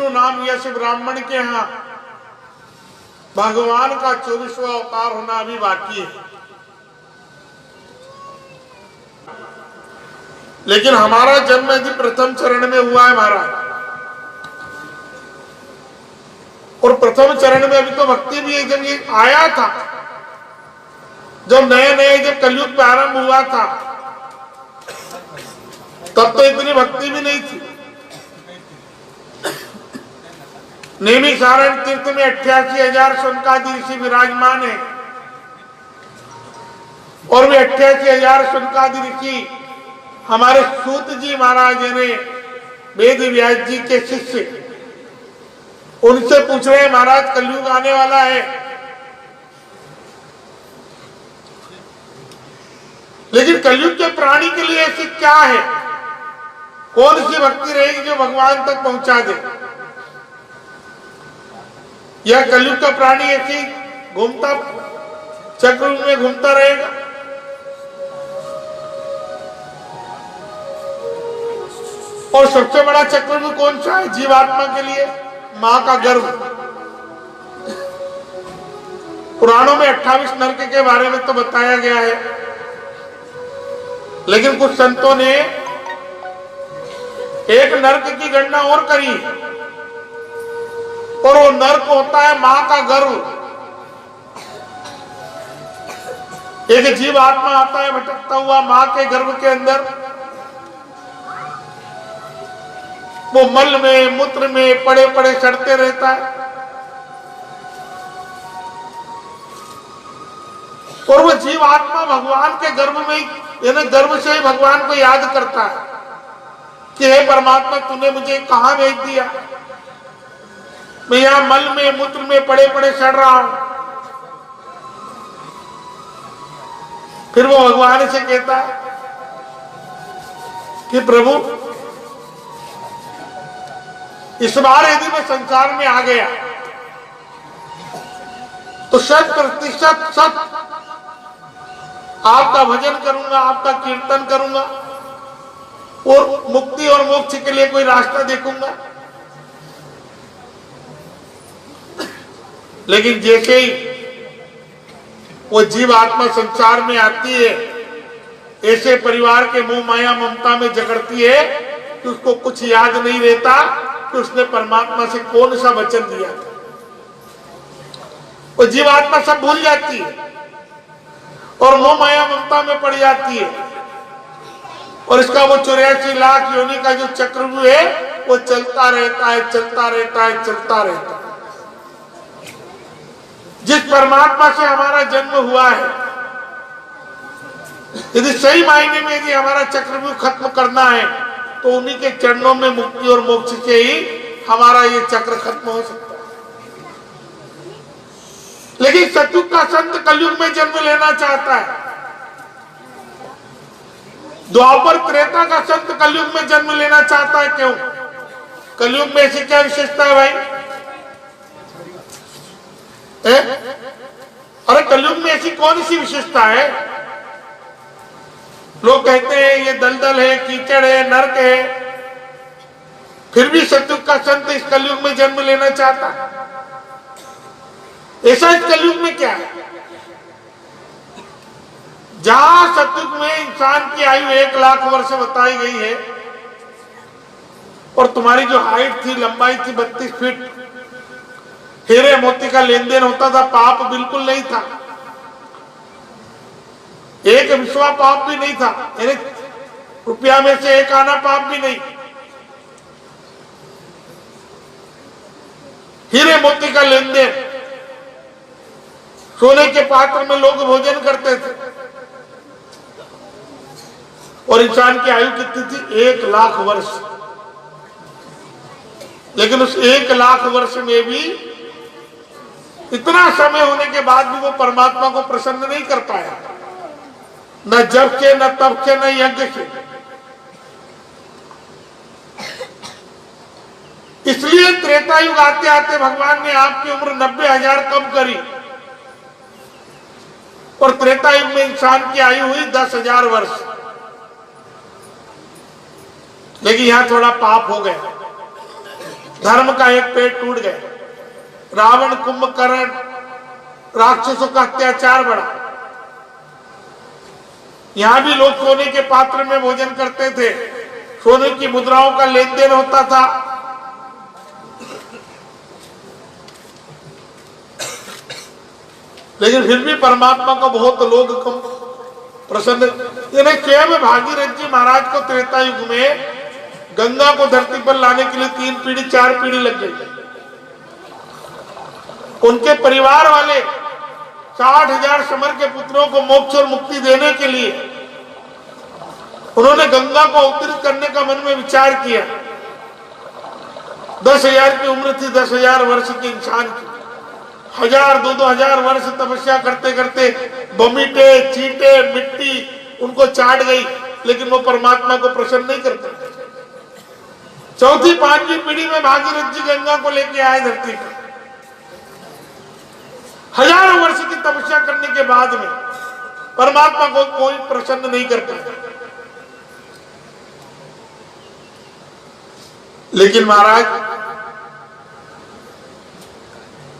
विष्णु नाम यश ब्राह्मण के यहाँ भगवान का 24वां अवतार होना अभी बाकी है। लेकिन हमारा जन्म यदि प्रथम चरण में हुआ है महाराज, और प्रथम चरण में अभी तो भक्ति भी जब ये आया था, जब नए नए जब कलयुग प्रारंभ हुआ था, तब तो इतनी भक्ति भी नहीं थी। नैमिषारण्य तीर्थ में 88,000 शौनकादि ऋषि विराजमान है, और वे 88,000 शौनकादि ऋषि हमारे सूत जी महाराज ने वेद व्यास जी के शिष्य, उनसे पूछ रहे हैं महाराज कलयुग आने वाला है, लेकिन कलयुग के प्राणी के लिए ऐसी क्या है, कौन सी भक्ति रहेगी जो भगवान तक पहुंचा दे? यह कलयुग का प्राणी ऐसी घूमता चक्र में घूमता रहेगा? और सबसे बड़ा चक्र भी कौन सा है जीवात्मा के लिए? मां का गर्भ। पुराणों में 28 नरक के बारे में तो बताया गया है, लेकिन कुछ संतों ने एक नरक की गणना और करी, और वो नरक होता है मां का गर्भ। एक जीव आत्मा आता है भटकता हुआ मां के गर्भ के अंदर, वो मल में मूत्र में पड़े पड़े सड़ते रहता है, और वो जीव आत्मा भगवान के गर्भ में, यानी गर्भ से ही भगवान को याद करता है कि हे परमात्मा तूने मुझे कहां भेज दिया, मैं यहां मल में मूत्र में पड़े पड़े सड़ रहा हूं। फिर वो भगवान से कहता है कि प्रभु इस बार यदि मैं संसार में आ गया तो 100% सत आपका भजन करूंगा, आपका कीर्तन करूंगा, और मुक्ति और मोक्ष के लिए कोई रास्ता देखूंगा। लेकिन जैसे ही वो जीव आत्मा संसार में आती है, ऐसे परिवार के मोह माया ममता में जकड़ती है कि उसको कुछ याद नहीं रहता कि उसने परमात्मा से कौन सा वचन दिया था। वो जीव आत्मा सब भूल जाती है और मोह माया ममता में पड़ जाती है, और इसका वो 84 लाख योनि का जो चक्रव्यूह है वो चलता रहता है, चलता रहता है, चलता रहता है। जिस परमात्मा से हमारा जन्म हुआ है, यदि सही मायने में यदि हमारा चक्रव्यूह खत्म करना है तो उन्हीं के चरणों में मुक्ति और मोक्ष से ही हमारा ये चक्र खत्म हो सकता है। लेकिन सतयुग का संत कलयुग में जन्म लेना चाहता है, द्वापर त्रेता का संत कलयुग में जन्म लेना चाहता है। क्यों? कलयुग में ऐसी क्या विशेषता है भाई? अरे कलयुग में ऐसी कौन सी विशेषता है? लोग कहते हैं ये दलदल है, कीचड़ है, नरक है, फिर भी सतयुग का संत इस कलयुग में जन्म लेना चाहता है। ऐसा इस कलयुग में क्या है? जहां सतयुग में इंसान की आयु 1 लाख वर्ष बताई गई है, और तुम्हारी जो हाइट थी, लंबाई थी 32 फीट, हीरे मोती का लेन देन होता था, पाप बिल्कुल नहीं था, एक विश्वा पाप भी नहीं था, यानी रुपया में से एक आना पाप भी नहीं, हीरे मोती का लेन देन, सोने के पात्र में लोग भोजन करते थे, और इंसान की आयु कितनी थी? 1 लाख वर्ष। लेकिन उस 1 लाख वर्ष में भी इतना समय होने के बाद भी वो परमात्मा को प्रसन्न नहीं कर पाया, न जप से, न तप से, न यज्ञ से। इसलिए त्रेता युग आते आते भगवान ने आपकी उम्र 90,000 कम करी, और त्रेता युग में इंसान की आयु हुई 10,000 वर्ष। लेकिन यहां थोड़ा पाप हो गया, धर्म का एक पेड़ टूट गया, रावण कुंभकर्ण राक्षसों का अत्याचार बढ़ा। यहां भी लोग सोने के पात्र में भोजन करते थे, सोने की मुद्राओं का लेन देन होता था। लेकिन फिर भी परमात्मा को बहुत लोग कम प्रसन्न। स्वयं भागीरथ जी महाराज को त्रेता युग में गंगा को धरती पर लाने के लिए 3 पीढ़ी 4 पीढ़ी लग गई। उनके परिवार वाले 60,000 समर के पुत्रों को मोक्ष और मुक्ति देने के लिए उन्होंने गंगा को अवतरित करने का मन में विचार किया। 10,000 की उम्र थी, 10,000 वर्ष के इंसान की। 1,000 2,000 वर्ष तपस्या करते करते बमीटे चीटे मिट्टी उनको चाट गई, लेकिन वो परमात्मा को प्रसन्न नहीं करते। 4थी 5वीं पीढ़ी में भागीरथ जी गंगा को लेके आए धरती पर। हजारों वर्ष की तपस्या करने के बाद में परमात्मा को कोई प्रसन्न नहीं करता। लेकिन महाराज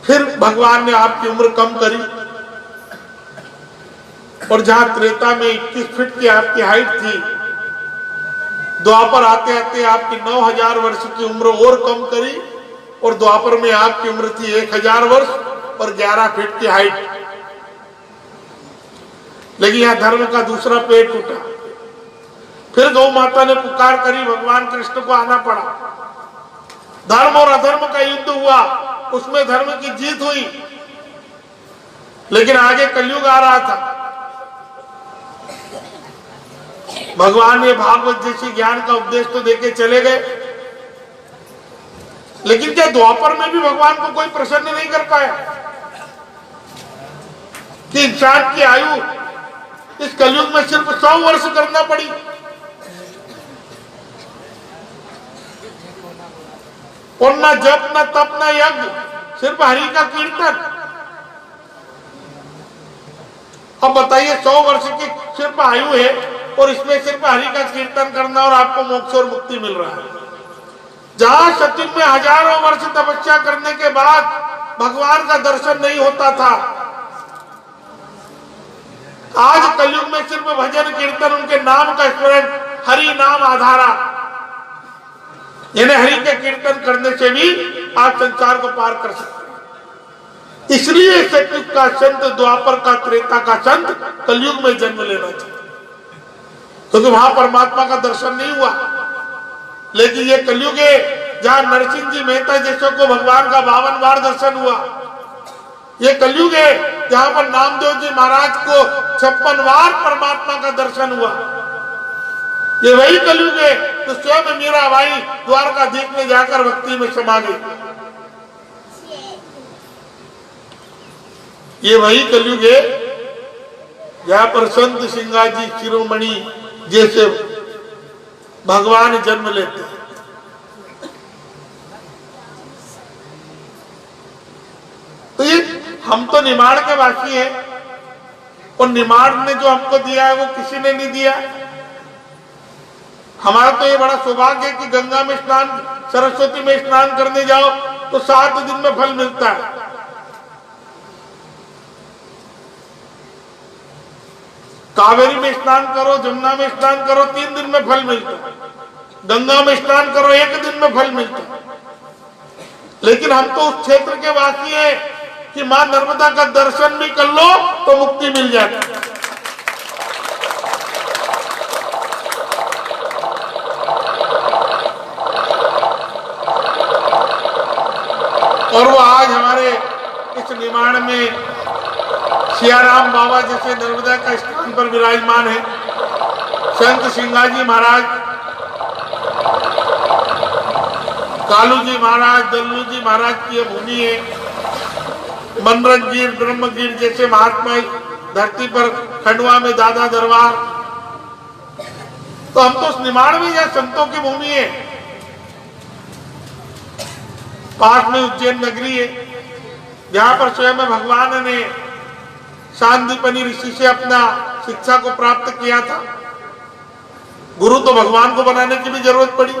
फिर भगवान ने आपकी उम्र कम करी और जहां त्रेता में 21 फीट की आपकी हाइट थी, द्वापर आते आते आपकी 9,000 वर्ष की उम्र और कम करी और द्वापर में आपकी उम्र थी 1,000 वर्ष और 11 फीट की हाइट। लेकिन यहां धर्म का दूसरा पेड़ टूटा। फिर गौ माता ने पुकार करी, भगवान कृष्ण को आना पड़ा। धर्म और अधर्म का युद्ध हुआ, उसमें धर्म की जीत हुई। लेकिन आगे कलयुग आ रहा था। भगवान ने भागवत जैसी ज्ञान का उपदेश तो देके चले गए, लेकिन क्या द्वापर में भी भगवान को कोई प्रसन्न नहीं कर पाया कि इंसान की आयु इस कलयुग में सिर्फ 100 वर्ष करना पड़ी। और न जप न तप न यज्ञ, सिर्फ हरि का कीर्तन। अब बताइए 100 वर्ष की सिर्फ आयु है और इसमें सिर्फ हरि का कीर्तन करना और आपको मोक्ष और मुक्ति मिल रहा है। जहां सतयुग में हजारों वर्ष तपस्या करने के बाद भगवान का दर्शन नहीं होता था, आज कलयुग में सिर्फ भजन कीर्तन, उनके नाम का स्मरण, हरि नाम आधारा, यानी हरि के कीर्तन करने से भी आप संसार को पार कर सकते हैं। इसलिए सतयुग का संत, द्वापर का, त्रेता का संत कलयुग में जन्म लेना चाहिए, क्योंकि वहां परमात्मा का दर्शन नहीं हुआ। लेकिन ये कलयुग है जहां नरसिंह जी मेहता जैसों को भगवान का 52 बार दर्शन हुआ। ये कलयुग है जहां पर नामदेव जी महाराज को 56 बार परमात्मा का दर्शन हुआ। ये वही कलयुग है तो स्वयं मीराबाई द्वारकाधीश में जाकर भक्ति में समा गई। ये वही कलयुग है जहां पर संत सिंगाजी शिरोमणि जैसे भगवान जन्म लेते हैं। तो ये हम तो निमाड़ के वासी हैं और निमाड़ ने जो हमको दिया है वो किसी ने नहीं दिया। हमारा तो ये बड़ा सौभाग्य है कि गंगा में स्नान, सरस्वती में स्नान करने जाओ तो 7 दिन में फल मिलता है। कावेरी में स्नान करो, जमुना में स्नान करो, 3 दिन में फल मिलता है। गंगा में स्नान करो, 1 दिन में फल मिलता है। लेकिन हम तो उस क्षेत्र के वासी हैं कि मां नर्मदा का दर्शन भी कर लो तो मुक्ति मिल जाती है। और वो आज हमारे इस निमाड़ में सियाराम बाबा जैसे नर्मदा का स्थान पर विराजमान है। संत सिंगाजी महाराज, कालू जी महाराज, दल्लू जी महाराज की भूमि है। मनरंजीर, ब्रह्मगीर जैसे महात्मा धरती पर, खंडवा में दादा दरबार। तो हम तो उस निमाड़ में या संतों की भूमि है। पास में उज्जैन नगरी है जहां पर स्वयं भगवान ने सांदीपनी ऋषि से अपना शिक्षा को प्राप्त किया था। गुरु तो भगवान को बनाने की भी जरूरत पड़ी।